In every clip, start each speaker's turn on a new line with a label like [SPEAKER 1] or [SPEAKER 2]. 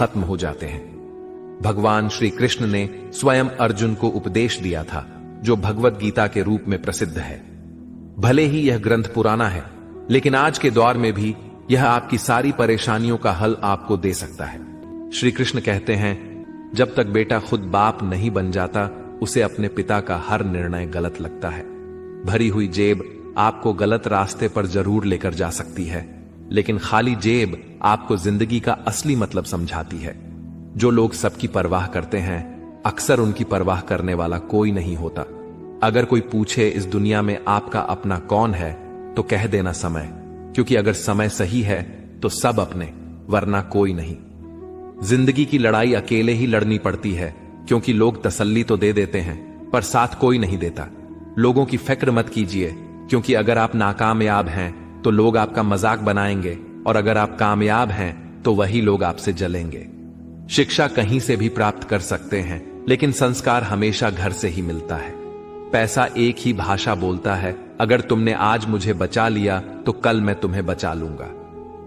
[SPEAKER 1] खत्म हो जाते हैं। भगवान श्री कृष्ण ने स्वयं अर्जुन को उपदेश दिया था, जो भगवत गीता के रूप में प्रसिद्ध है। भले ही यह ग्रंथ पुराना है, लेकिन आज के दौर में भी यह आपकी सारी परेशानियों का हल आपको दे सकता है। श्री कृष्ण कहते हैं, जब तक बेटा खुद बाप नहीं बन जाता, उसे अपने पिता का हर निर्णय गलत लगता है। भरी हुई जेब आपको गलत रास्ते पर जरूर लेकर जा सकती है, लेकिन खाली जेब आपको जिंदगी का असली मतलब समझाती है। जो लोग सबकी परवाह करते हैं, अक्सर उनकी परवाह करने वाला कोई नहीं होता। अगर कोई पूछे इस दुनिया में आपका अपना कौन है, तो कह देना समय, क्योंकि अगर समय सही है तो सब अपने, वरना कोई नहीं। जिंदगी की लड़ाई अकेले ही लड़नी पड़ती है, क्योंकि लोग तसल्ली तो दे देते हैं, पर साथ कोई नहीं देता। लोगों की फिक्र मत कीजिए, क्योंकि अगर आप नाकामयाब हैं तो लोग आपका मजाक बनाएंगे, और अगर आप कामयाब हैं तो वही लोग आपसे जलेंगे। शिक्षा कहीं से भी प्राप्त कर सकते हैं, लेकिन संस्कार हमेशा घर से ही मिलता है। पैसा एक ही भाषा बोलता है, अगर तुमने आज मुझे बचा लिया तो कल मैं तुम्हें बचा लूंगा।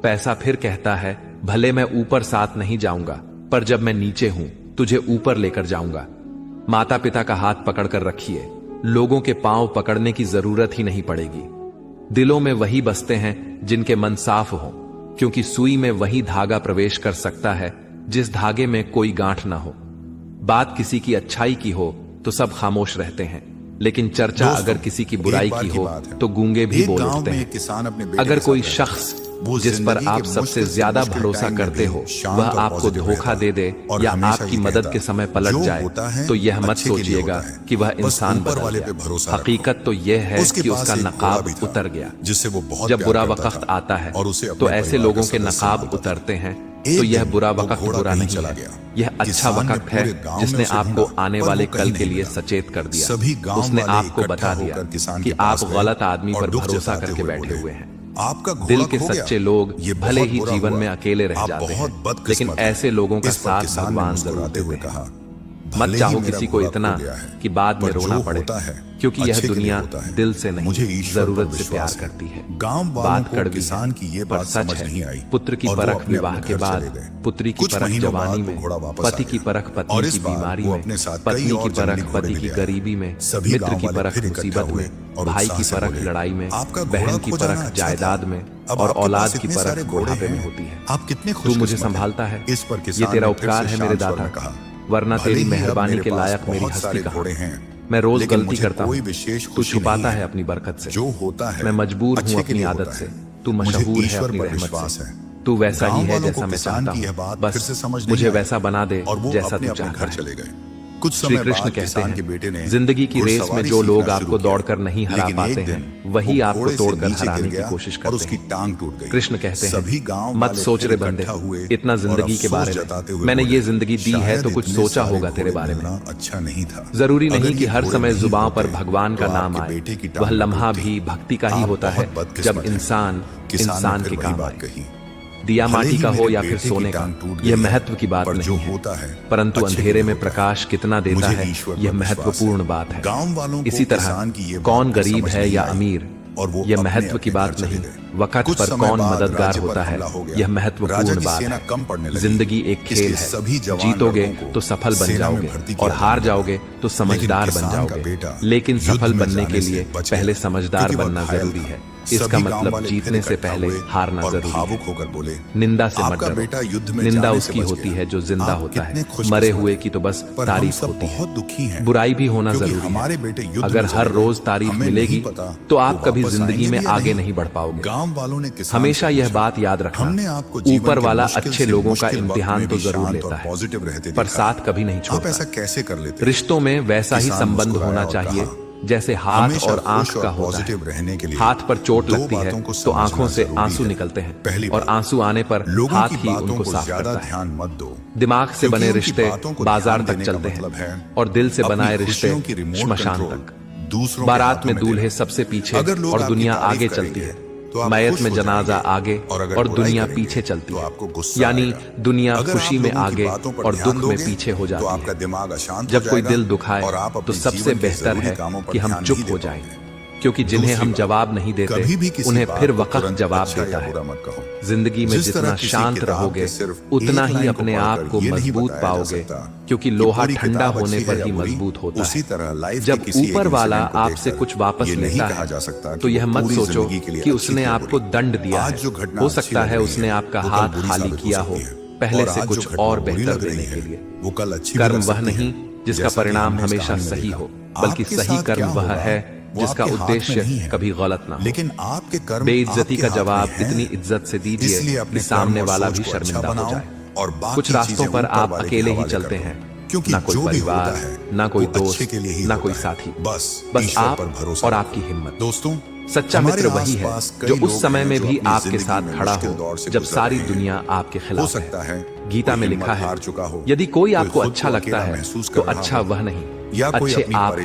[SPEAKER 1] पैसा फिर कहता है, भले मैं ऊपर साथ नहीं जाऊंगा, पर जब मैं नीचे हूं तुझे ऊपर लेकर जाऊंगा। माता पिता का हाथ पकड़कर रखिए, लोगों के पांव पकड़ने की जरूरत ही नहीं पड़ेगी। दिलों में वही बसते हैं जिनके मन साफ हो, क्योंकि सुई में वही धागा प्रवेश कर सकता है जिस धागे में कोई गांठ ना हो। बात किसी की अच्छाई की हो तो सब खामोश रहते हैं, लेकिन चर्चा अगर किसी की बुराई की हो तो गूंगे भी बोल उठते हैं। अगर कोई शख्स जिस पर आप सबसे ज्यादा भरोसा करते हो वह आपको धोखा दे दे या आपकी मदद के समय पलट जाए, तो यह मत सोचिएगा कि वह इंसान बदल गया। हकीकत तो यह है कि उसका नकाब उतर गया। जब बुरा वक्त आता है तो ऐसे लोगों के नकाब उतरते हैं, तो यह बुरा वक्त बुरा नहीं है, यह अच्छा वक्त है जिसने आपको आने वाले कल के लिए सचेत कर दिया। उसने आपको बता दिया कि आप गलत आदमी पर भरोसा करके बैठे हुए हैं। दिल के सच्चे लोग भले ही जीवन में अकेले रह जाते हैं, लेकिन ऐसे लोगों का साथ भगवान जरूर देते हैं। मत चाहो किसी को इतना कि बाद में रोना पड़े, क्योंकि यह दुनिया दिल से नहीं जरूरत से प्यार करती है। बात कड़वी है पर सच है। पुत्र की परख विवाह के बाद, पुत्री की परख जवानी में, पति की परख पत्नी की बीमारी में, पत्नी की परख पति की गरीबी में, मित्र की परख मुसीबत में, भाई की परख लड़ाई में, बहन की परख जायदाद में, और औलाद की परख बुढ़ापे में होती है। तू मुझे संभालता है, ये तेरा उपकार है मेरे दाता, वरना तेरी मेहरबानी के लायक मेरी हस्ती कहाँ। मैं रोज गलती करता हूँ, तू छुपाता है अपनी बरकत से। मैं मजबूर हूँ अपनी आदत से, तू मशहूर है अपनी रहमत से। तू वैसा ही है जैसा मैं चाहता हूँ, बस मुझे वैसा बना दे जैसा तू चाहता है। श्री कृष्ण कहते हैं, जिंदगी की रेस में जो लोग आपको दौड़कर नहीं हरा पाते हैं, वही आपको तोड़कर हराने की कोशिश करते हैं। कृष्ण कहते हैं, मत सोच रे बंदे इतना जिंदगी के बारे में, मैंने ये जिंदगी दी है तो कुछ सोचा होगा तेरे बारे में।
[SPEAKER 2] अच्छा नहीं था।
[SPEAKER 1] जरूरी नहीं कि हर समय जुबान पर भगवान का नाम आए, वह लम्हा भी भक्ति का ही होता है जब इंसान के काम आए। दिया माटी का हो या फिर सोने का, यह महत्व की बात नहीं है, परंतु अंधेरे में प्रकाश कितना देता है यह महत्वपूर्ण बात है। इसी तरह कौन गरीब है या अमीर, यह महत्व की बात नहीं, वक्त पर कौन मददगार होता है यह महत्वपूर्ण बात है। जिंदगी एक खेल है, जीतोगे तो सफल बन जाओगे और हार जाओगे तो समझदार बन जाओगे, लेकिन सफल बनने के लिए पहले समझदार बनना जरूरी है। इसका मतलब जीतने से पहले हारना जरूरी है। निंदा से मत डरो, निंदा उसकी होती है जो जिंदा होता है, मरे हुए की तो बस तारीफ होती है। बुराई भी होना जरूरी है, अगर हर रोज तारीफ मिलेगी तो आप कभी जिंदगी में आगे नहीं बढ़ पाओगे। हमेशा यह बात याद रखना, ऊपर वाला अच्छे लोगों का इम्तिहान तो जरूर लेता है, पर साथ कभी नहीं छोड़ता। रिश्तों में वैसा ही संबंध होना चाहिए जैसे हाथ और आंख का होता है। हाथ पर चोट लगती है तो आंखों से आंसू निकलते हैं, और आंसू आने पर हाथ ही उनको साफ करता है। दिमाग से बने रिश्ते बाजार तक चलते हैं, और दिल से बनाए रिश्ते श्मशान तक। बारात में दूल्हे सबसे पीछे और दुनिया आगे चलती है, मयत में जनाजा आगे और दुनिया पीछे चलती है। यानी दुनिया खुशी में आगे और दुख में पीछे हो जाती है। जब कोई दिल दुखाए तो सबसे बेहतर है कि हम चुप हो जाएं, क्योंकि जिन्हें हम जवाब नहीं देते उन्हें फिर वक्त जवाब देता है। जिंदगी में जितना शांत रहोगे उतना ही अपने आप को मजबूत पाओगे, क्योंकि लोहा ठंडा होने पर ही मजबूत होता है। जब ऊपर वाला आपसे कुछ वापस लेता है तो यह मत सोचो कि उसने आपको दंड दिया है। हो सकता है उसने आपका हाथ खाली किया हो पहले से कुछ और बेहतर देने के लिए। कर्म वह नहीं जिसका परिणाम हमेशा सही हो, बल्कि सही कर्म वह है जिसका उद्देश्य कभी गलत ना हो।
[SPEAKER 2] लेकिन आपके कर्म
[SPEAKER 1] बेइज्जती का जवाब इतनी इज्जत से दीजिए कि सामने वाला भी शर्मिंदा हो जाए। कुछ रास्तों पर आप अकेले ही चलते हैं, ना कोई परिवार, ना कोई दोस्त, ना कोई साथी, बस आप और आपकी हिम्मत।
[SPEAKER 2] दोस्तों,
[SPEAKER 1] सच्चा मित्र वही है जो उस समय में भी आपके साथ खड़ा हो जब सारी दुनिया आपके खिलाफ है। गीता में लिखा है, यदि कोई आपको अच्छा लगता है तो अच्छा वह नहीं, अच्छे आप,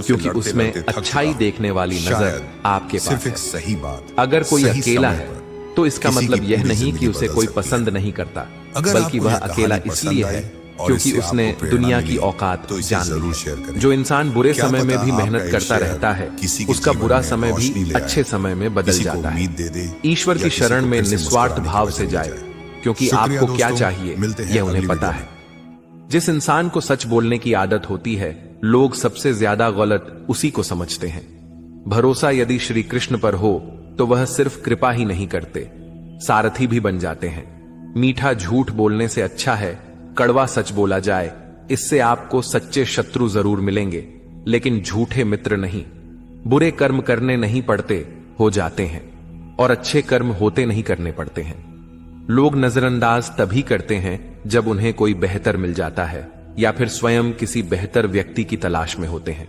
[SPEAKER 1] क्योंकि उसमें अच्छाई देखने वाली नजर आपके पास है।
[SPEAKER 2] सही बात।
[SPEAKER 1] अगर कोई अकेला है तो इसका मतलब यह नहीं कि उसे कोई पसंद नहीं करता, बल्कि वह अकेला इसलिए है क्योंकि उसने दुनिया की औकात जान ली है। जो इंसान बुरे समय में भी मेहनत करता रहता है उसका बुरा समय भी अच्छे समय में बदल जाता है। ईश्वर की शरण में निस्वार्थ भाव से जाए, क्योंकि आपको क्या चाहिए यह उन्हें पता है। जिस इंसान को सच बोलने की आदत होती है लोग सबसे ज्यादा गलत उसी को समझते हैं। भरोसा यदि श्री कृष्ण पर हो तो वह सिर्फ कृपा ही नहीं करते, सारथी भी बन जाते हैं। मीठा झूठ बोलने से अच्छा है कड़वा सच बोला जाए। इससे आपको सच्चे शत्रु जरूर मिलेंगे, लेकिन झूठे मित्र नहीं। बुरे कर्म करने नहीं पड़ते, हो जाते हैं, और अच्छे कर्म होते नहीं करने पड़ते हैं। लोग नजरअंदाज तभी करते हैं जब उन्हें कोई बेहतर मिल जाता है या फिर स्वयं किसी बेहतर व्यक्ति की तलाश में होते हैं।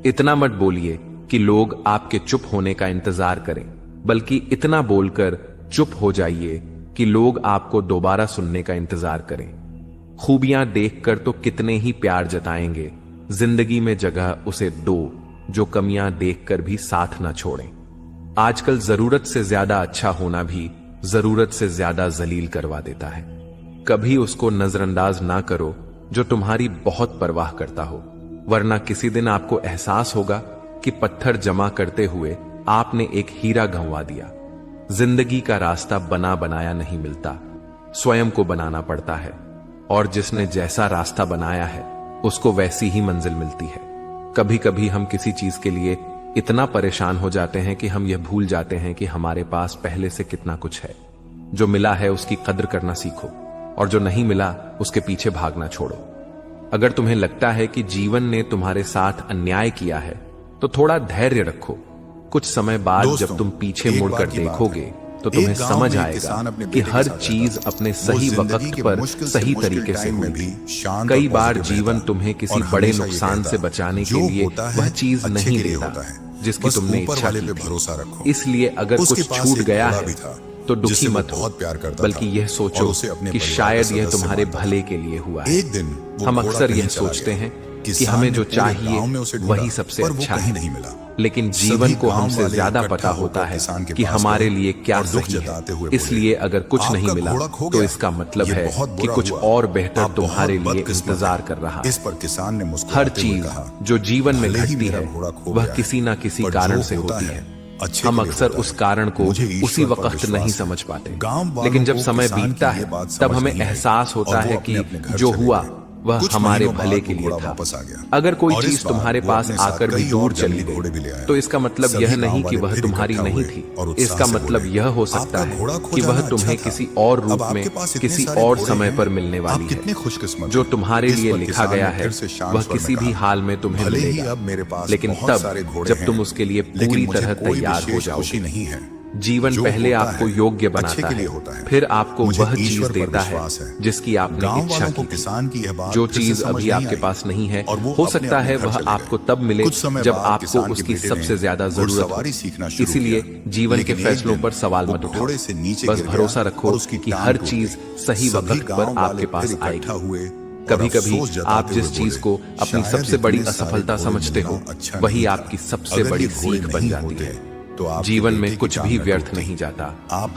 [SPEAKER 1] इतना मत बोलिए कि लोग आपके चुप होने का इंतजार करें, बल्कि इतना बोलकर चुप हो जाइए कि लोग आपको दोबारा सुनने का इंतजार करें। खूबियां देखकर तो कितने ही प्यार जताएंगे, जिंदगी में जगह उसे दो जो कमियां देखकर भी साथ ना छोड़ें। आजकल जरूरत से ज्यादा अच्छा होना भी जरूरत से ज्यादा जलील करवा देता है। कभी उसको नजरअंदाज ना करो जो तुम्हारी बहुत परवाह करता हो, वरना किसी दिन आपको एहसास होगा कि पत्थर जमा करते हुए आपने एक हीरा गंवा दिया। जिंदगी का रास्ता बना बनाया नहीं मिलता, स्वयं को बनाना पड़ता है, और जिसने जैसा रास्ता बनाया है उसको वैसी ही मंजिल मिलती है। कभी कभी हम किसी चीज के लिए इतना परेशान हो जाते हैं कि हम यह भूल जाते हैं कि हमारे पास पहले से कितना कुछ है। जो मिला है उसकी कद्र करना सीखो, और जो नहीं मिला उसके पीछे भागना छोड़ो। अगर तुम्हें लगता है कि जीवन ने तुम्हारे साथ अन्याय किया है तो थोड़ा धैर्य रखो। कुछ समय बाद जब तुम पीछे मुड़कर देखोगे तो तुम्हें समझ आएगा कि हर चीज अपने सही वक्त पर सही तरीके से हुई। कई बार जीवन तुम्हें किसी बड़े नुकसान से बचाने के लिए वह चीज नहीं देता जिसकी तुमने इच्छा की थी। इसलिए अगर कुछ छूट गया है तो दुखी मत हो, बल्कि यह सोचो कि शायद यह तुम्हारे भले के लिए हुआ है। हम अक्सर यह सोचते हैं कि हमें जो चाहिए वही सबसे अच्छा है, लेकिन जीवन को हमसे ज्यादा पता होता है कि हमारे लिए क्या सही है। इसलिए अगर कुछ नहीं मिला तो इसका मतलब है कि कुछ और बेहतर तुम्हारे लिए इंतजार कर रहा है। हर चीज जो जीवन में घटती है वह किसी ना किसी कारण से होती है। हम अक्सर उस कारण को उसी वक्त नहीं समझ पाते, लेकिन जब समय बीतता है तब हमें एहसास होता है कि जो हुआ वह हमारे भले के लिए था। अगर कोई चीज तुम्हारे पास आकर भी दूर चली गई तो इसका मतलब यह नहीं कि वह तुम्हारी नहीं थी। इसका मतलब यह हो सकता है कि वह तुम्हें किसी और रूप में किसी और समय पर मिलने वाली है। जो तुम्हारे लिए लिखा गया है वह किसी भी हाल में तुम्हें मिलेगा, लेकिन तब जब तुम उसके लिए पूरी तरह तैयार हो जाओगे। जीवन पहले आपको योग्य बनाता है, फिर आपको वह चीज देता है जिसकी आपने इच्छा की थी। जो चीज अभी आपके पास नहीं है हो सकता है वह आपको तब मिले जब आपको उसकी सबसे ज्यादा जरूरत हो। इसीलिए जीवन के फैसलों पर सवाल मत उठाओ, बस भरोसा रखो कि हर चीज सही वक्त पर आपके पास आएगी। कभी कभी आप जिस चीज को अपनी सबसे बड़ी असफलता समझते हो वही आपकी सबसे बड़ी सीख बन जाती है। जीवन में कुछ भी व्यर्थ नहीं जाता,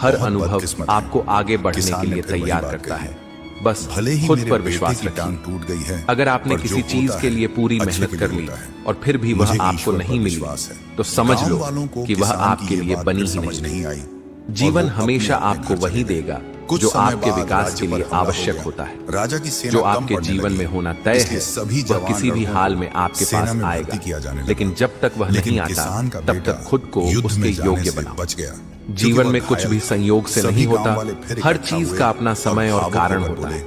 [SPEAKER 1] हर अनुभव आपको आगे बढ़ने के लिए तैयार करता है। बस
[SPEAKER 2] भले ही
[SPEAKER 1] खुद
[SPEAKER 2] मेरे
[SPEAKER 1] पर
[SPEAKER 2] बेटे
[SPEAKER 1] विश्वास
[SPEAKER 2] की टांग
[SPEAKER 1] रखिए।
[SPEAKER 2] टूट गई है,
[SPEAKER 1] अगर आपने
[SPEAKER 2] पर जो
[SPEAKER 1] किसी चीज
[SPEAKER 2] होता
[SPEAKER 1] के
[SPEAKER 2] है,
[SPEAKER 1] लिए पूरी
[SPEAKER 2] अच्छे
[SPEAKER 1] मेहनत
[SPEAKER 2] के
[SPEAKER 1] कर
[SPEAKER 2] लिए
[SPEAKER 1] ली
[SPEAKER 2] होता है।
[SPEAKER 1] और फिर भी वह
[SPEAKER 2] मुझे
[SPEAKER 1] आपको
[SPEAKER 2] ईश्वर
[SPEAKER 1] नहीं
[SPEAKER 2] पर
[SPEAKER 1] मिली,
[SPEAKER 2] विश्वास है।
[SPEAKER 1] तो समझ
[SPEAKER 2] गांव
[SPEAKER 1] लो
[SPEAKER 2] वालों को
[SPEAKER 1] कि वह
[SPEAKER 2] किसान की
[SPEAKER 1] आपके
[SPEAKER 2] ये
[SPEAKER 1] लिए
[SPEAKER 2] बात
[SPEAKER 1] बनी
[SPEAKER 2] फिर
[SPEAKER 1] ही
[SPEAKER 2] समझ
[SPEAKER 1] नहीं।
[SPEAKER 2] नहीं आई।
[SPEAKER 1] जीवन
[SPEAKER 2] और वो
[SPEAKER 1] हमेशा
[SPEAKER 2] अपने
[SPEAKER 1] आपको
[SPEAKER 2] घर
[SPEAKER 1] वही
[SPEAKER 2] चले गए।
[SPEAKER 1] देगा
[SPEAKER 2] कुछ
[SPEAKER 1] जो
[SPEAKER 2] समय
[SPEAKER 1] आपके
[SPEAKER 2] बाद
[SPEAKER 1] विकास
[SPEAKER 2] राज्य
[SPEAKER 1] के
[SPEAKER 2] पर
[SPEAKER 1] लिए
[SPEAKER 2] हमला हो
[SPEAKER 1] आवश्यक
[SPEAKER 2] गया।
[SPEAKER 1] होता है।
[SPEAKER 2] राजा की सेना
[SPEAKER 1] जो
[SPEAKER 2] कम
[SPEAKER 1] आपके
[SPEAKER 2] पड़ने
[SPEAKER 1] जीवन
[SPEAKER 2] लगी।
[SPEAKER 1] में होना तय
[SPEAKER 2] इसलिए
[SPEAKER 1] है
[SPEAKER 2] सभी
[SPEAKER 1] वह
[SPEAKER 2] जवान
[SPEAKER 1] किसी भी
[SPEAKER 2] लड़कों
[SPEAKER 1] हाल
[SPEAKER 2] को
[SPEAKER 1] में आपके
[SPEAKER 2] सेना
[SPEAKER 1] पास
[SPEAKER 2] में
[SPEAKER 1] आएगा,
[SPEAKER 2] भर्ती किया जाने लगा।
[SPEAKER 1] लेकिन जब तक वह
[SPEAKER 2] लेकिन
[SPEAKER 1] नहीं आता
[SPEAKER 2] किसान का
[SPEAKER 1] तब
[SPEAKER 2] बेटा
[SPEAKER 1] तक खुद को
[SPEAKER 2] युद्ध
[SPEAKER 1] उसके
[SPEAKER 2] में जाने
[SPEAKER 1] योग्य
[SPEAKER 2] से
[SPEAKER 1] बनाओ।
[SPEAKER 2] बच गया।
[SPEAKER 1] जीवन में कुछ भी संयोग से नहीं होता, हर चीज का अपना समय और कारण होता है।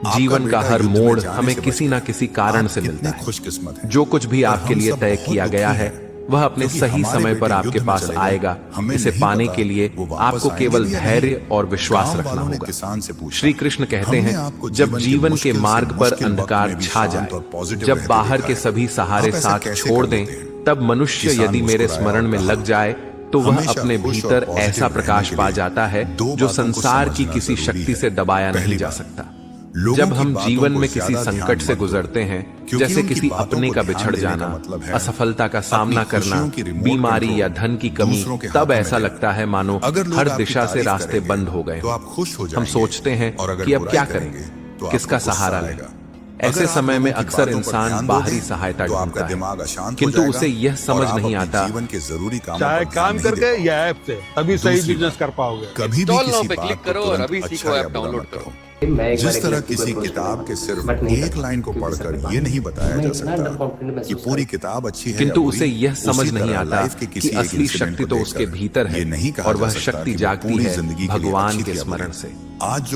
[SPEAKER 1] जीवन का हर मोड़ हमें किसी ना किसी कारण से मिलता है।
[SPEAKER 2] खुशकिस्मत है।
[SPEAKER 1] जो कुछ भी आपके लिए तय किया गया है वह अपने सही समय पर आपके पास आएगा। इसे पाने के लिए आपको केवल धैर्य और विश्वास रखना होगा। श्री कृष्ण कहते हैं, जब जीवन के मार्ग पर अंधकार छा जाए, जब बाहर के सभी सहारे साथ छोड़ दें, तब मनुष्य यदि मेरे स्मरण में लग जाए तो वह अपने भीतर ऐसा प्रकाश पा जाता है जो संसार की किसी शक्ति से दबाया नहीं जा सकता। जब हम जीवन में किसी संकट से गुजरते हैं, जैसे किसी अपने का बिछड़ जाना, असफलता का सामना करना, बीमारी या धन की कमी, तब ऐसा लगता है मानो हर दिशा से रास्ते बंद हो गए। हम सोचते हैं कि अब क्या करेंगे, किसका सहारा लें। ऐसे समय में अक्सर इंसान बाहरी सहायता ढूंढता है, किंतु उसे यह समझ नहीं आता
[SPEAKER 3] चाहे काम करके या ऐप से, तभी सही बिजनेस कर पाओगे।
[SPEAKER 2] कभी भी किसी बात
[SPEAKER 4] क्लिक करो और अभी सीखो ऐप डाउनलोड करो।
[SPEAKER 2] जिस तरह किसी किताब के सिर्फ एक लाइन को पढ़कर ये नहीं बताया जा सकता कि पूरी किताब अच्छी है,
[SPEAKER 1] किंतु उसे यह समझ नहीं आता कि असली शक्ति तो उसके भीतर है और वह शक्ति जागती है भगवान के स्मरण से।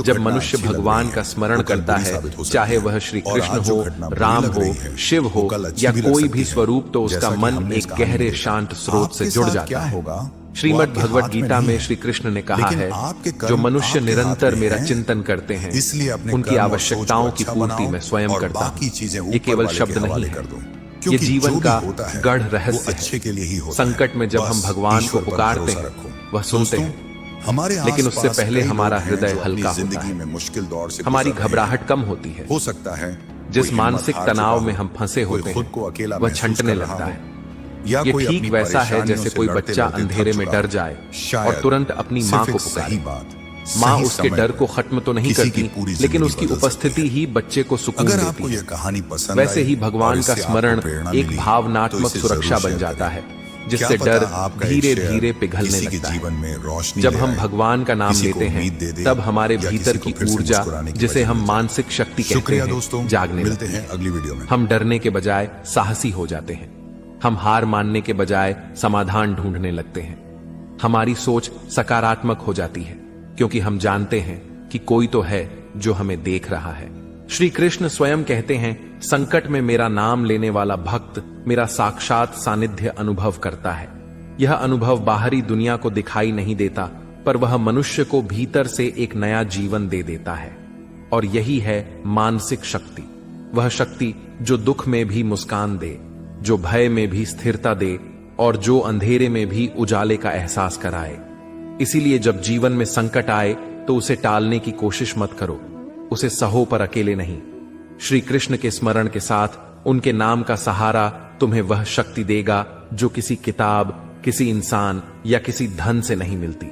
[SPEAKER 1] जब मनुष्य भगवान का स्मरण करता है, चाहे वह श्री कृष्ण हो, राम हो, शिव हो या कोई भी स्वरूप, तो उसका मन एक गहरे शांत स्रोत से जुड़ जाता है। श्रीमद् भगवत गीता में श्री कृष्ण ने कहा है, जो मनुष्य निरंतर मेरा चिंतन करते हैं, उनकी आवश्यकताओं की पूर्ति मैं स्वयं करता हूं। ये केवल शब्द नहीं है, ये जीवन का गढ़ रहस्य है। संकट में जब हम भगवान को पुकारते हैं, वह सुनते हैं, लेकिन उससे पहले हमारा हृदय हल्का होता है, हमारी घबराहट कम होती है।
[SPEAKER 2] हो सकता है
[SPEAKER 1] जिस मानसिक तनाव में हम फंसे होते हैं वह छंटने लगता है। ये ठीक वैसा है जैसे कोई बच्चा अंधेरे में डर जाए और तुरंत अपनी माँ को पुकारे। माँ उसके डर को खत्म तो नहीं करती, लेकिन उसकी उपस्थिति ही बच्चे को सुकून देती है। वैसे ही भगवान का स्मरण एक भावनात्मक सुरक्षा बन जाता है, जिससे डर धीरे धीरे पिघलने लगता है। जब हम भगवान का नाम लेते हैं, तब हमारे भीतर की ऊर्जा, जिसे हम मानसिक शक्ति कहते हैं, जागने लगती है।
[SPEAKER 2] अगली वीडियो में
[SPEAKER 1] हम डरने के बजाय साहसी हो जाते हैं। हम हार मानने के बजाय समाधान ढूंढने लगते हैं। हमारी सोच सकारात्मक हो जाती है, क्योंकि हम जानते हैं कि कोई तो है जो हमें देख रहा है। श्री कृष्ण स्वयं कहते हैं, संकट में मेरा नाम लेने वाला भक्त मेरा साक्षात सानिध्य अनुभव करता है। यह अनुभव बाहरी दुनिया को दिखाई नहीं देता, पर वह मनुष्य को भीतर से एक नया जीवन दे देता है। और यही है मानसिक शक्ति, वह शक्ति जो दुख में भी मुस्कान दे, जो भय में भी स्थिरता दे और जो अंधेरे में भी उजाले का एहसास कराए। इसीलिए जब जीवन में संकट आए तो उसे टालने की कोशिश मत करो, उसे सहो, पर अकेले नहीं। श्री कृष्ण के स्मरण के साथ उनके नाम का सहारा तुम्हें वह शक्ति देगा जो किसी किताब, किसी इंसान या किसी धन से नहीं मिलती।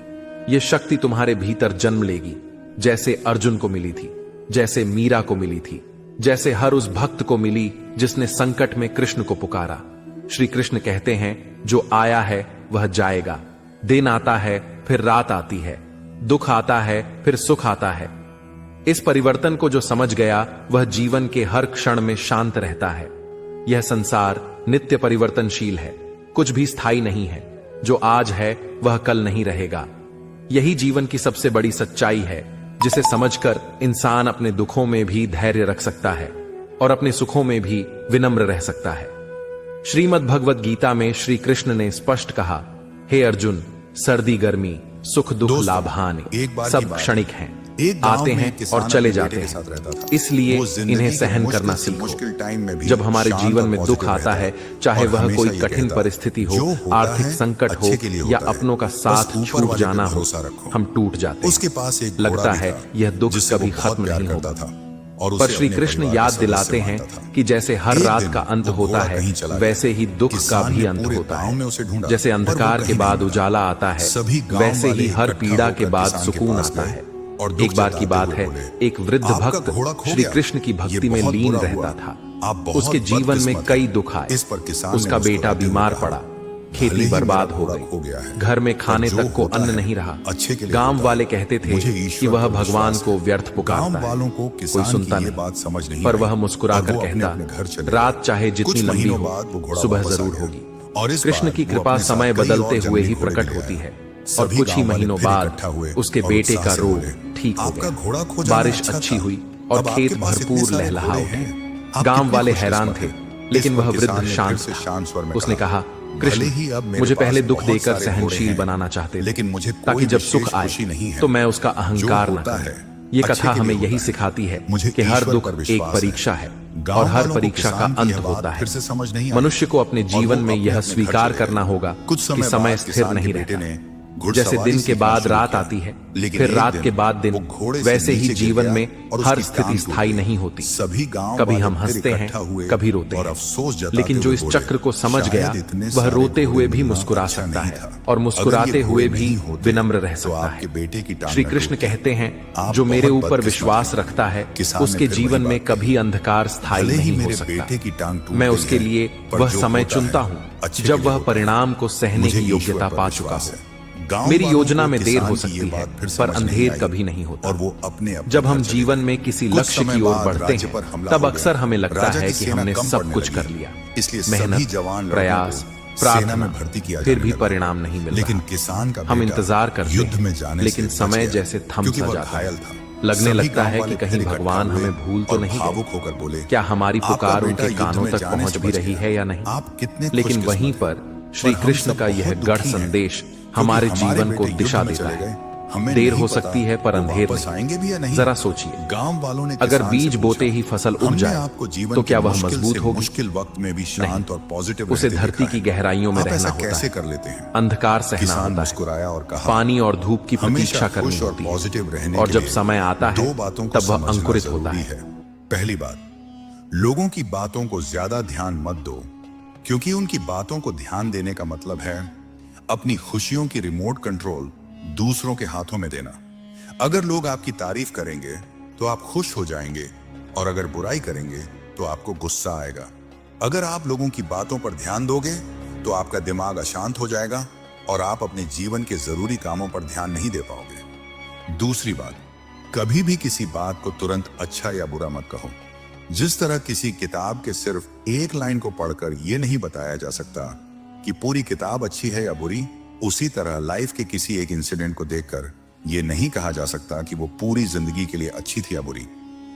[SPEAKER 1] यह शक्ति तुम्हारे भीतर जन्म लेगी, जैसे अर्जुन को मिली थी, जैसे मीरा को मिली थी, जैसे हर उस भक्त को मिली जिसने संकट में कृष्ण को पुकारा। श्री कृष्ण कहते हैं, जो आया है वह जाएगा। दिन आता है फिर रात आती है, दुख आता है फिर सुख आता है। इस परिवर्तन को जो समझ गया वह जीवन के हर क्षण में शांत रहता है। यह संसार नित्य परिवर्तनशील है, कुछ भी स्थायी नहीं है। जो आज है वह कल नहीं रहेगा। यही जीवन की सबसे बड़ी सच्चाई है, जिसे समझकर इंसान अपने दुखों में भी धैर्य रख सकता है और अपने सुखों में भी विनम्र रह सकता है। श्रीमद् भगवत गीता में श्री कृष्ण ने स्पष्ट कहा, हे अर्जुन, सर्दी गर्मी, सुख दुख लाभ हानि सब क्षणिक हैं, आते हैं और चले जाते हैं, इसलिए इन्हें सहन करना सीखो। जब हमारे जीवन में दुख आता है, चाहे वह कोई कठिन परिस्थिति हो, आर्थिक संकट हो या अपनों का साथ छूट जाना हो, हम टूट जाते हैं। लगता है यह दुख कभी खत्म नहीं होगा, पर श्री कृष्ण याद दिलाते हैं कि जैसे हर रात का अंत होता है, वैसे ही दुख का भी अंत होता है। जैसे अंधकार के बाद उजाला आता है, वैसे ही हर पीड़ा के बाद सुकून आता है।
[SPEAKER 2] और दुख
[SPEAKER 1] एक बार की बात
[SPEAKER 2] जताते
[SPEAKER 1] है,
[SPEAKER 2] हुए बोले,
[SPEAKER 1] एक वृद्ध
[SPEAKER 2] आपका
[SPEAKER 1] भक्त
[SPEAKER 2] घोड़ा खो
[SPEAKER 1] श्री
[SPEAKER 2] गया।
[SPEAKER 1] कृष्ण की
[SPEAKER 2] ये
[SPEAKER 1] भक्ति में
[SPEAKER 2] बहुत
[SPEAKER 1] लीन
[SPEAKER 2] बुरा
[SPEAKER 1] रहता
[SPEAKER 2] हुआ।
[SPEAKER 1] था।
[SPEAKER 2] आप बहुत
[SPEAKER 1] उसके जीवन में
[SPEAKER 2] बदकिस्मत
[SPEAKER 1] कई
[SPEAKER 2] हैं।
[SPEAKER 1] दुख आए।
[SPEAKER 2] इस पर किसान ने
[SPEAKER 1] उसका बेटा
[SPEAKER 2] मुस्कुराते हुए
[SPEAKER 1] बीमार
[SPEAKER 2] कहा,
[SPEAKER 1] पड़ा,
[SPEAKER 2] भले
[SPEAKER 1] खेती
[SPEAKER 2] ही
[SPEAKER 1] बर्बाद
[SPEAKER 2] मेरा
[SPEAKER 1] हो
[SPEAKER 2] घोड़ा
[SPEAKER 1] गई,
[SPEAKER 2] खो गया है,
[SPEAKER 1] घर में खाने
[SPEAKER 2] पर जो
[SPEAKER 1] तक को
[SPEAKER 2] होता
[SPEAKER 1] अन्न
[SPEAKER 2] है,
[SPEAKER 1] नहीं रहा।
[SPEAKER 2] अच्छे के लिए
[SPEAKER 1] गांव
[SPEAKER 2] होता
[SPEAKER 1] वाले
[SPEAKER 2] है।
[SPEAKER 1] कहते थे
[SPEAKER 2] मुझे
[SPEAKER 1] कि
[SPEAKER 2] ईश्वर
[SPEAKER 1] वह
[SPEAKER 2] पर
[SPEAKER 1] भगवान
[SPEAKER 2] विश्वास
[SPEAKER 1] को
[SPEAKER 2] है।
[SPEAKER 1] व्यर्थ पुकारता
[SPEAKER 2] गांव
[SPEAKER 1] है,
[SPEAKER 2] वालों को
[SPEAKER 1] कोई
[SPEAKER 2] किसान
[SPEAKER 1] सुनता
[SPEAKER 2] की ये
[SPEAKER 1] नहीं।
[SPEAKER 2] बात समझ नहीं
[SPEAKER 1] पर
[SPEAKER 2] आई
[SPEAKER 1] वह मुस्कुरा
[SPEAKER 2] और
[SPEAKER 1] कर
[SPEAKER 2] वो
[SPEAKER 1] कहता,
[SPEAKER 2] अपने घर चले
[SPEAKER 1] रात
[SPEAKER 2] गए।
[SPEAKER 1] चाहे जितनी
[SPEAKER 2] कुछ
[SPEAKER 1] लंबी
[SPEAKER 2] महीनों
[SPEAKER 1] हो,
[SPEAKER 2] बाद वो घोड़ा
[SPEAKER 1] सुबह
[SPEAKER 2] वापस आ
[SPEAKER 1] जरूर
[SPEAKER 2] गया।
[SPEAKER 1] होगी।
[SPEAKER 2] और इस
[SPEAKER 1] कृष्ण
[SPEAKER 2] बार
[SPEAKER 1] की
[SPEAKER 2] वो
[SPEAKER 1] कृपा
[SPEAKER 2] अपने साथ
[SPEAKER 1] समय
[SPEAKER 2] कई
[SPEAKER 1] बदलते
[SPEAKER 2] और
[SPEAKER 1] हुए ही
[SPEAKER 2] जंगली घोड़े
[SPEAKER 1] प्रकट
[SPEAKER 2] भी ले
[SPEAKER 1] होती
[SPEAKER 2] आया।
[SPEAKER 1] है, और
[SPEAKER 2] सभी
[SPEAKER 1] कुछ ही
[SPEAKER 2] गांव वाले
[SPEAKER 1] महीनों
[SPEAKER 2] फिर
[SPEAKER 1] बाद
[SPEAKER 2] इकट्ठा हुए
[SPEAKER 1] उसके
[SPEAKER 2] और
[SPEAKER 1] बेटे
[SPEAKER 2] उत्साह
[SPEAKER 1] का
[SPEAKER 2] से
[SPEAKER 1] रोग
[SPEAKER 2] बोले,
[SPEAKER 1] ठीक हो
[SPEAKER 2] आपका
[SPEAKER 1] गया।
[SPEAKER 2] घोड़ा खो जाना
[SPEAKER 1] बारिश
[SPEAKER 2] अच्छा
[SPEAKER 1] अच्छी
[SPEAKER 2] था।
[SPEAKER 1] हुई और
[SPEAKER 2] अब
[SPEAKER 1] खेत
[SPEAKER 2] आपके पास इतने
[SPEAKER 1] भरपूर
[SPEAKER 2] सारे
[SPEAKER 1] लहलहा
[SPEAKER 2] घोड़े
[SPEAKER 1] उठे।
[SPEAKER 2] हैं। आप
[SPEAKER 1] गांव
[SPEAKER 2] कितने
[SPEAKER 1] वाले
[SPEAKER 2] खुशकिस्मत
[SPEAKER 1] हैरान थे,
[SPEAKER 2] हैं।
[SPEAKER 1] लेकिन
[SPEAKER 2] इस पर
[SPEAKER 1] वह
[SPEAKER 2] किसान
[SPEAKER 1] वृद्ध
[SPEAKER 2] ने
[SPEAKER 1] शांत
[SPEAKER 2] फिर से
[SPEAKER 1] था।
[SPEAKER 2] शांत स्वर में
[SPEAKER 1] उसने कहा,
[SPEAKER 2] भले
[SPEAKER 1] कृष्ण,
[SPEAKER 2] ही अब मेरे
[SPEAKER 1] मुझे
[SPEAKER 2] पास
[SPEAKER 1] पहले दुख
[SPEAKER 2] बहुत
[SPEAKER 1] देकर
[SPEAKER 2] सारे घोड़े
[SPEAKER 1] सहनशील
[SPEAKER 2] हैं,
[SPEAKER 1] बनाना चाहते थे,
[SPEAKER 2] लेकिन मुझे
[SPEAKER 1] ताकि
[SPEAKER 2] कोई
[SPEAKER 1] जब सुख
[SPEAKER 2] विशेष
[SPEAKER 1] आए
[SPEAKER 2] खुशी नहीं है।
[SPEAKER 1] तो मैं उसका अहंकार न
[SPEAKER 2] होता है,
[SPEAKER 1] करूं। ये
[SPEAKER 2] अच्छे
[SPEAKER 1] कथा
[SPEAKER 2] के लिए
[SPEAKER 1] हमें
[SPEAKER 2] होता
[SPEAKER 1] यही
[SPEAKER 2] है।
[SPEAKER 1] सिखाती है
[SPEAKER 2] मुझे
[SPEAKER 1] कि हर
[SPEAKER 2] ईश्वर
[SPEAKER 1] दुख
[SPEAKER 2] पर
[SPEAKER 1] एक
[SPEAKER 2] विश्वास
[SPEAKER 1] परीक्षा है,
[SPEAKER 2] गांव
[SPEAKER 1] और हर
[SPEAKER 2] वालों को
[SPEAKER 1] परीक्षा का
[SPEAKER 2] किसान की
[SPEAKER 1] अंत
[SPEAKER 2] यह बात
[SPEAKER 1] होता है।
[SPEAKER 2] फिर से समझ नहीं आई।
[SPEAKER 1] मनुष्य को अपने
[SPEAKER 2] और
[SPEAKER 1] जीवन
[SPEAKER 2] वो
[SPEAKER 1] में
[SPEAKER 2] अपने
[SPEAKER 1] यह
[SPEAKER 2] अपने घर
[SPEAKER 1] स्वीकार
[SPEAKER 2] चले
[SPEAKER 1] करना
[SPEAKER 2] गए।
[SPEAKER 1] होगा
[SPEAKER 2] कुछ
[SPEAKER 1] कि
[SPEAKER 2] समय
[SPEAKER 1] समय
[SPEAKER 2] बाद
[SPEAKER 1] स्थिर
[SPEAKER 2] किसान
[SPEAKER 1] नहीं
[SPEAKER 2] के बेटे
[SPEAKER 1] रहता।
[SPEAKER 2] ने
[SPEAKER 1] जैसे
[SPEAKER 2] घुड़सवारी
[SPEAKER 1] दिन के
[SPEAKER 2] सीखना
[SPEAKER 1] बाद
[SPEAKER 2] शुरू
[SPEAKER 1] रात
[SPEAKER 2] किया।
[SPEAKER 1] आती है,
[SPEAKER 2] लेकिन
[SPEAKER 1] फिर
[SPEAKER 2] एक
[SPEAKER 1] रात
[SPEAKER 2] दिन
[SPEAKER 1] के बाद दिन,
[SPEAKER 2] वो घोड़े से
[SPEAKER 1] वैसे ही
[SPEAKER 2] नीचे गिर
[SPEAKER 1] जीवन
[SPEAKER 2] गया
[SPEAKER 1] में
[SPEAKER 2] और
[SPEAKER 1] हर
[SPEAKER 2] उसकी
[SPEAKER 1] स्थिति
[SPEAKER 2] टांग टूट
[SPEAKER 1] स्थायी
[SPEAKER 2] गई।
[SPEAKER 1] नहीं होती।
[SPEAKER 2] सभी गांव
[SPEAKER 1] कभी
[SPEAKER 2] वाले
[SPEAKER 1] हम
[SPEAKER 2] फिर
[SPEAKER 1] हंसते हैं,
[SPEAKER 2] इकट्ठा हुए
[SPEAKER 1] कभी रोते
[SPEAKER 2] और
[SPEAKER 1] हैं,
[SPEAKER 2] अफसोस जताते
[SPEAKER 1] लेकिन जो
[SPEAKER 2] हुए
[SPEAKER 1] इस
[SPEAKER 2] बोले,
[SPEAKER 1] चक्र को समझ
[SPEAKER 2] शायद
[SPEAKER 1] गया
[SPEAKER 2] इतने
[SPEAKER 1] वह
[SPEAKER 2] सारे
[SPEAKER 1] रोते
[SPEAKER 2] घोड़े
[SPEAKER 1] हुए भी
[SPEAKER 2] मिलना
[SPEAKER 1] मुस्कुरा
[SPEAKER 2] अच्छा
[SPEAKER 1] सकता
[SPEAKER 2] नहीं
[SPEAKER 1] है,
[SPEAKER 2] था।
[SPEAKER 1] और
[SPEAKER 2] अगर
[SPEAKER 1] मुस्कुराते
[SPEAKER 2] ये
[SPEAKER 1] हुए
[SPEAKER 2] घोड़े
[SPEAKER 1] भी
[SPEAKER 2] नहीं होते,
[SPEAKER 1] विनम्र रह
[SPEAKER 2] तो
[SPEAKER 1] सकता
[SPEAKER 2] आपके
[SPEAKER 1] है।
[SPEAKER 2] बेटे की टांग
[SPEAKER 1] श्री
[SPEAKER 2] न
[SPEAKER 1] कृष्ण
[SPEAKER 2] टूटती।
[SPEAKER 1] कहते हैं,
[SPEAKER 2] आप
[SPEAKER 1] जो मेरे
[SPEAKER 2] बहुत
[SPEAKER 1] ऊपर
[SPEAKER 2] बदकिस्मत
[SPEAKER 1] विश्वास
[SPEAKER 2] हैं।
[SPEAKER 1] रखता है
[SPEAKER 2] किसान ने
[SPEAKER 1] उसके
[SPEAKER 2] फिर
[SPEAKER 1] जीवन
[SPEAKER 2] वही
[SPEAKER 1] में
[SPEAKER 2] बात
[SPEAKER 1] कभी
[SPEAKER 2] कही।
[SPEAKER 1] अंधकार स्थायी
[SPEAKER 2] भले ही
[SPEAKER 1] नहीं हो
[SPEAKER 2] मेरे
[SPEAKER 1] सकता।
[SPEAKER 2] बेटे की टांग टूट
[SPEAKER 1] मैं
[SPEAKER 2] गई
[SPEAKER 1] उसके
[SPEAKER 2] है,
[SPEAKER 1] लिए
[SPEAKER 2] पर
[SPEAKER 1] वह
[SPEAKER 2] जो
[SPEAKER 1] समय
[SPEAKER 2] होता
[SPEAKER 1] चुनता
[SPEAKER 2] है,
[SPEAKER 1] हूँ
[SPEAKER 2] अच्छे
[SPEAKER 1] जब
[SPEAKER 2] के लिए
[SPEAKER 1] वह
[SPEAKER 2] होता है।
[SPEAKER 1] परिणाम को सहने
[SPEAKER 2] मुझे
[SPEAKER 1] की
[SPEAKER 2] ईश्वर
[SPEAKER 1] योग्यता
[SPEAKER 2] पर
[SPEAKER 1] पा चुका
[SPEAKER 2] विश्वास
[SPEAKER 1] हो।
[SPEAKER 2] है। गांव
[SPEAKER 1] मेरी
[SPEAKER 2] वालों
[SPEAKER 1] योजना
[SPEAKER 2] को
[SPEAKER 1] में देर
[SPEAKER 2] किसान
[SPEAKER 1] हो
[SPEAKER 2] की
[SPEAKER 1] सकती
[SPEAKER 2] ये
[SPEAKER 1] है,
[SPEAKER 2] बात फिर
[SPEAKER 1] पर
[SPEAKER 2] समझ नहीं
[SPEAKER 1] अंधेर
[SPEAKER 2] आई
[SPEAKER 1] कभी नहीं होता।
[SPEAKER 2] और वो अपने
[SPEAKER 1] जब हम
[SPEAKER 2] घर चले
[SPEAKER 1] जीवन
[SPEAKER 2] गए।
[SPEAKER 1] में किसी
[SPEAKER 2] कुछ
[SPEAKER 1] लक्ष्य
[SPEAKER 2] समय
[SPEAKER 1] की ओर
[SPEAKER 2] बाद
[SPEAKER 1] बढ़ते
[SPEAKER 2] राज्य पर
[SPEAKER 1] हैं,
[SPEAKER 2] हमला
[SPEAKER 1] तब
[SPEAKER 2] हो
[SPEAKER 1] अक्सर
[SPEAKER 2] गया।
[SPEAKER 1] हमें लगता
[SPEAKER 2] राजा
[SPEAKER 1] है
[SPEAKER 2] की
[SPEAKER 1] कि
[SPEAKER 2] सेना
[SPEAKER 1] हमने
[SPEAKER 2] कम
[SPEAKER 1] सब
[SPEAKER 2] पड़ने
[SPEAKER 1] कुछ
[SPEAKER 2] लगी।
[SPEAKER 1] कर लिया।
[SPEAKER 2] इसलिए सभी
[SPEAKER 1] मेहनत,
[SPEAKER 2] जवान लड़कों
[SPEAKER 1] प्रयास,
[SPEAKER 2] को सेना
[SPEAKER 1] प्रार्थना,
[SPEAKER 2] में भर्ती किया
[SPEAKER 1] फिर
[SPEAKER 2] जाने
[SPEAKER 1] भी
[SPEAKER 2] लगा।
[SPEAKER 1] परिणाम नहीं मिल
[SPEAKER 2] लेकिन
[SPEAKER 1] रहा।
[SPEAKER 2] किसान का
[SPEAKER 1] हम
[SPEAKER 2] बेटा
[SPEAKER 1] इंतजार करते
[SPEAKER 2] युद्ध
[SPEAKER 1] हैं,
[SPEAKER 2] में जाने
[SPEAKER 1] लेकिन
[SPEAKER 2] से बच
[SPEAKER 1] समय
[SPEAKER 2] गया,
[SPEAKER 1] जैसे थम
[SPEAKER 2] क्योंकि
[SPEAKER 1] सा
[SPEAKER 2] वह
[SPEAKER 1] जाता
[SPEAKER 2] घायल
[SPEAKER 1] है।
[SPEAKER 2] था।
[SPEAKER 1] लगने
[SPEAKER 2] सभी
[SPEAKER 1] लगता
[SPEAKER 2] गांव
[SPEAKER 1] है
[SPEAKER 2] वाले
[SPEAKER 1] कि
[SPEAKER 2] फिर
[SPEAKER 1] कहीं
[SPEAKER 2] इकट्ठा
[SPEAKER 1] भगवान
[SPEAKER 2] हुए
[SPEAKER 1] हमें भूल तो
[SPEAKER 2] और
[SPEAKER 1] नहीं
[SPEAKER 2] भावुक
[SPEAKER 1] गए।
[SPEAKER 2] होकर बोले,
[SPEAKER 1] क्या हमारी
[SPEAKER 2] आपका
[SPEAKER 1] पुकार
[SPEAKER 2] बेटा
[SPEAKER 1] उनके
[SPEAKER 2] युद्ध
[SPEAKER 1] कानों
[SPEAKER 2] में
[SPEAKER 1] तक
[SPEAKER 2] जाने
[SPEAKER 1] पहुंच
[SPEAKER 2] से
[SPEAKER 1] भी
[SPEAKER 2] बच
[SPEAKER 1] रही
[SPEAKER 2] गया।
[SPEAKER 1] है या नहीं?
[SPEAKER 2] आप कितने
[SPEAKER 1] लेकिन
[SPEAKER 2] खुशकिस्मत
[SPEAKER 1] वहीं
[SPEAKER 2] हैं।
[SPEAKER 1] पर श्री
[SPEAKER 2] हम
[SPEAKER 1] कृष्ण
[SPEAKER 2] सब
[SPEAKER 1] का यह
[SPEAKER 2] बहुत
[SPEAKER 1] गढ़
[SPEAKER 2] दुखी हैं,
[SPEAKER 1] संदेश
[SPEAKER 2] क्योंकि
[SPEAKER 1] हमारे
[SPEAKER 2] हमारे
[SPEAKER 1] जीवन को
[SPEAKER 2] बेटे
[SPEAKER 1] दिशा
[SPEAKER 2] युद्ध में
[SPEAKER 1] देता
[SPEAKER 2] चले
[SPEAKER 1] है।
[SPEAKER 2] गए। हमें
[SPEAKER 1] देर
[SPEAKER 2] नहीं
[SPEAKER 1] हो
[SPEAKER 2] पता
[SPEAKER 1] सकती है, पर
[SPEAKER 2] वो
[SPEAKER 1] अंधेर
[SPEAKER 2] वापस
[SPEAKER 1] नहीं।
[SPEAKER 2] आएंगे भी या नहीं।
[SPEAKER 1] जरा सोचिए,
[SPEAKER 2] गांव वालों ने
[SPEAKER 1] अगर
[SPEAKER 2] किसान
[SPEAKER 1] बीज
[SPEAKER 2] से
[SPEAKER 1] बोते
[SPEAKER 2] पूछा,
[SPEAKER 1] ही फसल उग
[SPEAKER 2] हमने
[SPEAKER 1] जाए
[SPEAKER 2] आपको जीवन
[SPEAKER 1] तो
[SPEAKER 2] के
[SPEAKER 1] क्या वह
[SPEAKER 2] मुश्किल
[SPEAKER 1] मजबूत
[SPEAKER 2] से
[SPEAKER 1] होगी?
[SPEAKER 2] मुश्किल वक्त में भी शांत और पॉजिटिव
[SPEAKER 1] उसे
[SPEAKER 2] रहते
[SPEAKER 1] धरती
[SPEAKER 2] देखा
[SPEAKER 1] की
[SPEAKER 2] है।
[SPEAKER 1] गहराइयों में
[SPEAKER 2] आप
[SPEAKER 1] रहना
[SPEAKER 2] ऐसा
[SPEAKER 1] होता
[SPEAKER 2] कैसे
[SPEAKER 1] है,
[SPEAKER 2] कर लेते हैं?
[SPEAKER 1] अंधकार सहना
[SPEAKER 2] किसान
[SPEAKER 1] होता है,
[SPEAKER 2] मुस्कुराया और कहा,
[SPEAKER 1] पानी और धूप की
[SPEAKER 2] हमेशा
[SPEAKER 1] प्रतीक्षा करनी
[SPEAKER 2] खुश और
[SPEAKER 1] होती है,
[SPEAKER 2] पॉजिटिव रहने
[SPEAKER 1] और
[SPEAKER 2] के
[SPEAKER 1] जब
[SPEAKER 2] लिए
[SPEAKER 1] समय आता है
[SPEAKER 2] दो बातों को
[SPEAKER 1] तब वह
[SPEAKER 2] समझना
[SPEAKER 1] अंकुरित होता
[SPEAKER 2] जरूरी
[SPEAKER 1] है।
[SPEAKER 2] पहली बात, लोगों की बातों को ज्यादा ध्यान मत दो, क्योंकि उनकी बातों को ध्यान देने का मतलब है अपनी खुशियों की रिमोट कंट्रोल दूसरों के हाथों में देना। अगर लोग आपकी तारीफ करेंगे तो आप खुश हो जाएंगे, और अगर बुराई करेंगे तो आपको गुस्सा आएगा। अगर आप लोगों की बातों पर ध्यान दोगे तो आपका दिमाग अशांत हो जाएगा और आप अपने जीवन के जरूरी कामों पर ध्यान नहीं दे पाओगे। दूसरी बात, कभी भी किसी बात को तुरंत अच्छा या बुरा मत कहो। जिस तरह किसी किताब के सिर्फ एक लाइन को पढ़कर यह नहीं बताया जा सकता कि पूरी किताब अच्छी है या बुरी, उसी तरह लाइफ के किसी एक इंसिडेंट को देखकर यह नहीं कहा जा सकता कि वो पूरी जिंदगी के लिए अच्छी थी या बुरी।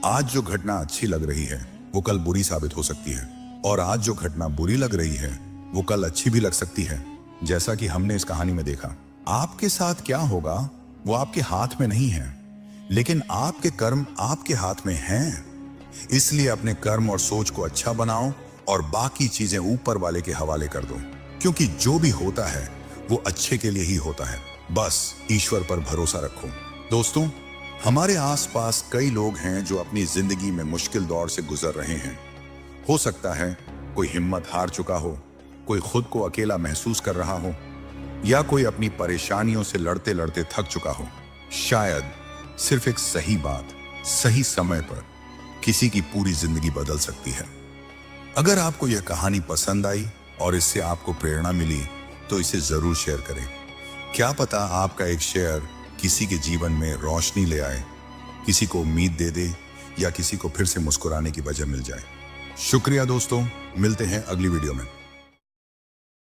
[SPEAKER 2] आज जो घटना अच्छी लग रही है वो कल बुरी साबित हो सकती है, और आज जो घटना बुरी लग रही है वो कल अच्छी भी लग सकती है। जैसा कि हमने इस कहानी में देखा, आपके साथ क्या होगा वो आपके हाथ में नहीं है, लेकिन आपके कर्म आपके हाथ में हैं। इसलिए अपने कर्म और सोच को अच्छा बनाओ और बाकी चीजें ऊपर वाले के हवाले कर दो, क्योंकि जो भी होता है वो अच्छे के लिए ही होता है। बस ईश्वर पर भरोसा रखो। दोस्तों, हमारे आसपास कई लोग हैं जो अपनी जिंदगी में मुश्किल दौर से गुजर रहे हैं। हो सकता है कोई हिम्मत हार चुका हो, कोई खुद को अकेला महसूस कर रहा हो, या कोई अपनी परेशानियों से लड़ते लड़ते थक चुका हो। शायद सिर्फ एक सही बात सही समय पर किसी की पूरी जिंदगी बदल सकती है। अगर आपको यह कहानी पसंद आई और इससे आपको प्रेरणा मिली तो इसे जरूर शेयर करें। क्या पता आपका एक शेयर किसी के जीवन में रोशनी ले आए, किसी को उम्मीद दे दे, या किसी को फिर से मुस्कुराने की वजह मिल जाए। शुक्रिया दोस्तों, मिलते हैं अगली वीडियो में।